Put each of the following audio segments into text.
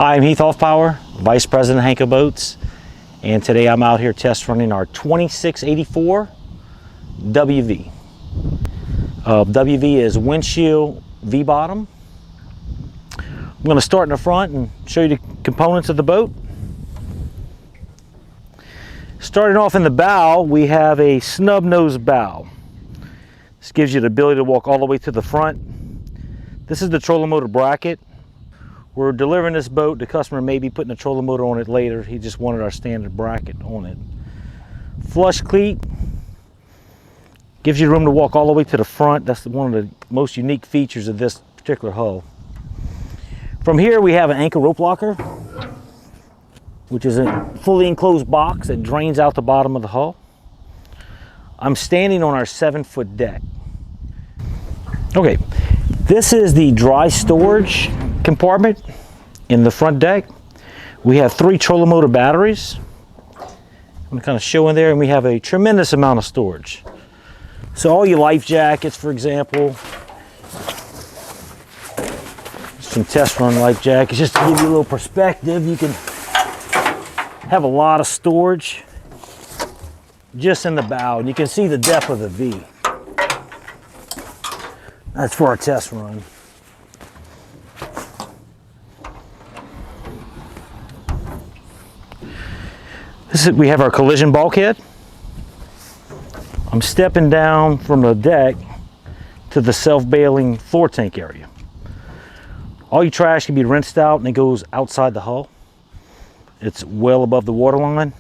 I'm Heath Offpower, Vice President Hanko Boats, and today I'm out here test running our 2684 WV. WV is windshield V-bottom. I'm going to start in the front and show you the components of the boat. Starting off in the bow, we have a snub nose bow. This gives you the ability to walk all the way to the front. This is the trolling motor bracket. We're delivering this boat. The customer may be putting a trolling motor on it later. He just wanted our standard bracket on it. Flush cleat gives you room to walk all the way to the front. That's one of the most unique features of this particular hull. From here we have an anchor rope locker, which is a fully enclosed box that drains out the bottom of the hull. I'm standing on our 7-foot deck. Okay, this is the dry storage compartment in the front deck. We have 3 trolling motor batteries. I'm going to kind of show in there, and we have a tremendous amount of storage. So all your life jackets, for example, some test run life jackets, just to give you a little perspective. You can have a lot of storage just in the bow, and you can see the depth of the V. That's for our test run. We have our collision bulkhead. I'm stepping down from the deck to the self-bailing floor tank area. All your trash can be rinsed out and it goes outside the hull. It's well above the waterline,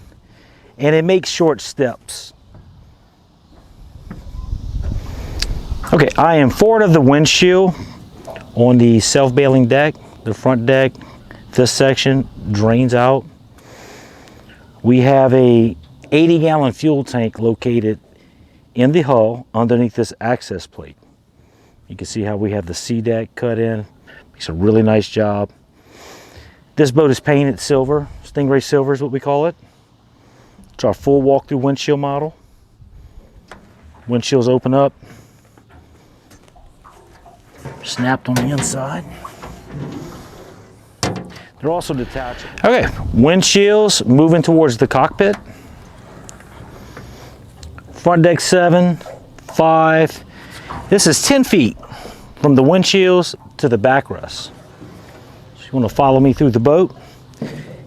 and it makes short steps. Okay, I am forward of the windshield on the self-bailing deck, the front deck. This section drains out. We have a 80-gallon fuel tank located in the hull underneath this access plate. You can see how we have the C deck cut in. Makes a really nice job. This boat is painted silver. Stingray silver is what we call it. It's our full walk-through windshield model. Windshields open up. Snapped on the inside. They're also detachable. Okay, windshields moving towards the cockpit. Front deck 7, 5. This is 10 feet from the windshields to the backrest. So you want to follow me through the boat.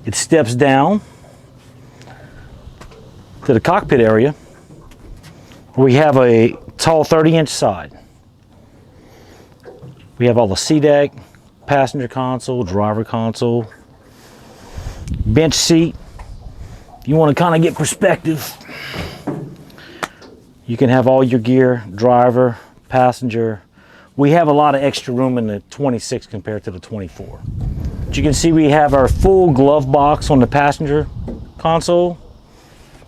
It steps down to the cockpit area where we have a tall 30-inch side. We have all the C deck, passenger console, driver console, bench seat. If you want to kind of get perspective, you can have all your gear, driver, passenger. We have a lot of extra room in the 26 compared to the 24. But you can see we have our full glove box on the passenger console.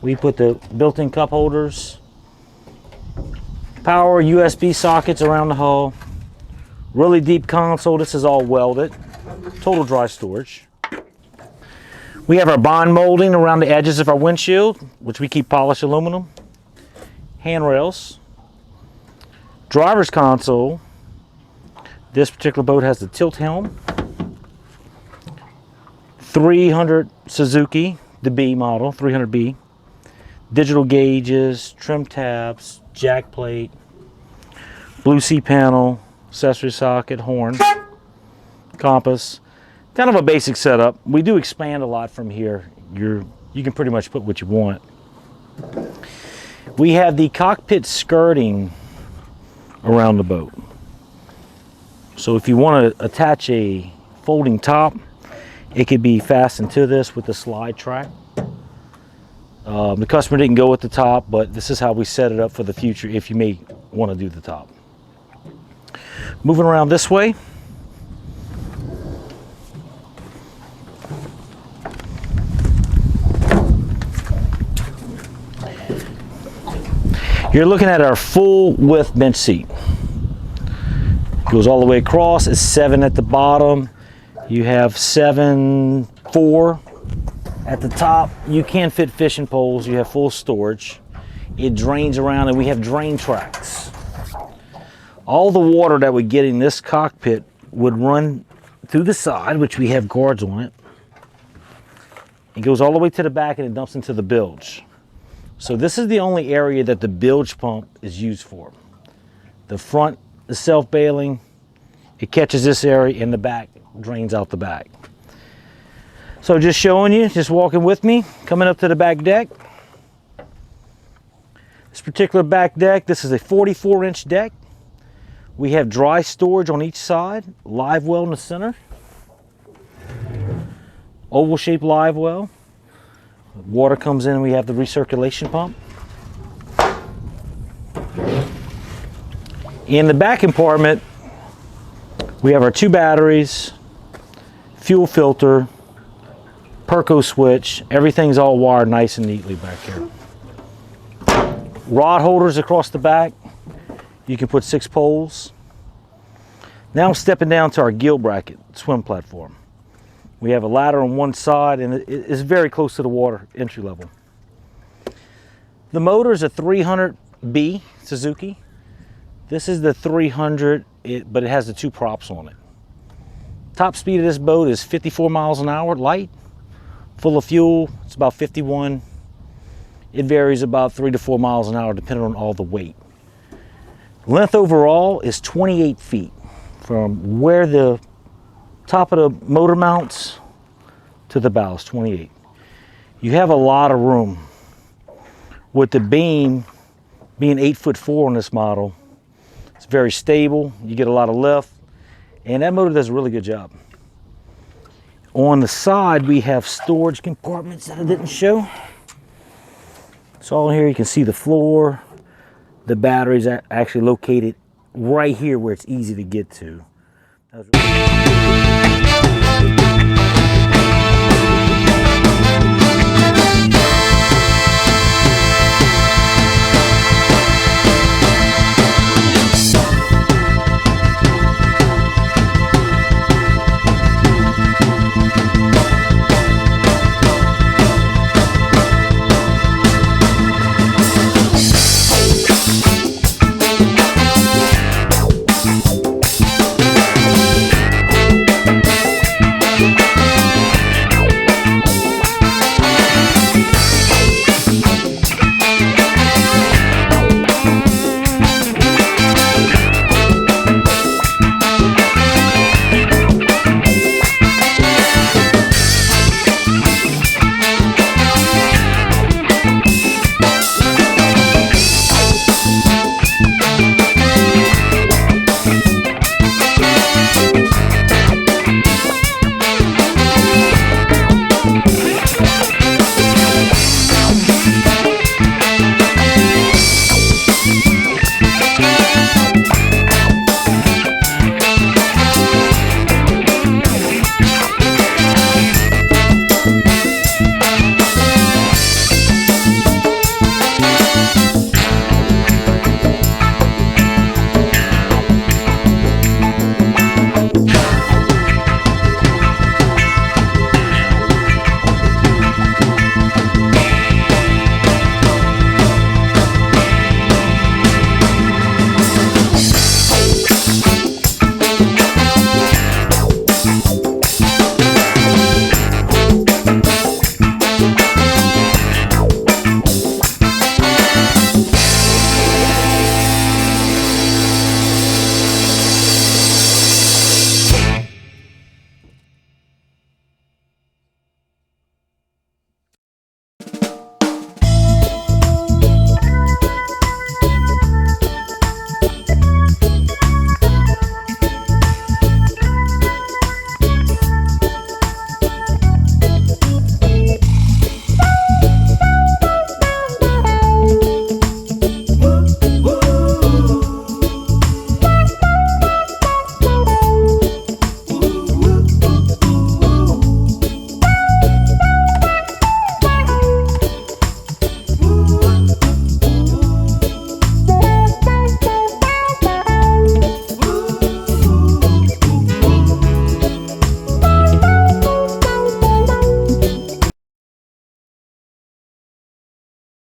We put the built-in cup holders, power USB sockets around the hull. Really deep console. This is all welded. Total dry storage. We have our bond molding around the edges of our windshield, which we keep polished aluminum. Handrails. Driver's console. This particular boat has the tilt helm. 300 Suzuki, the B model, 300B. Digital gauges, trim tabs, jack plate, blue C panel, accessory socket, horn, compass. Kind of a basic setup. We do expand a lot from here. You can pretty much put what you want. We have the cockpit skirting around the boat. So if you want to attach a folding top, it could be fastened to this with a slide track. The customer didn't go with the top, but this is how we set it up for the future if you may want to do the top. Moving around this way. You're looking at our full width bench seat. Goes all the way across. It's 7 at the bottom. You have 7, 4 at the top. You can fit fishing poles. You have full storage. It drains around, and we have drain tracks. All the water that we get in this cockpit would run to through the side, which we have guards on it. It goes all the way to the back and it dumps into the bilge. So this is the only area that the bilge pump is used for. The front is self-bailing. It catches this area, and the back drains out the back. So just showing you, just walking with me, coming up to the back deck. This particular back deck, this is a 44-inch deck. We have dry storage on each side, live well in the center. Oval shaped live well. Water comes in and we have the recirculation pump. In the back compartment, we have our 2 batteries, fuel filter, Perco switch. Everything's all wired nice and neatly back here. Rod holders across the back. You can put 6 poles. Now I'm stepping down to our gill bracket swim platform. We have a ladder on one side and it is very close to the water, entry level. The motor is a 300B Suzuki. This is the 300, but it has the 2 props on it. Top speed of this boat is 54 miles an hour, light. Full of fuel, it's about 51. It varies about 3 to 4 miles an hour depending on all the weight. Length overall is 28 feet from where the top of the motor mounts to the bow is 28. You have a lot of room. With the beam being 8'4" on this model, it's very stable. You get a lot of lift, and that motor does a really good job. On the side, we have storage compartments that I didn't show. So all in here, you can see the floor. The batteries are actually located right here where it's easy to get to.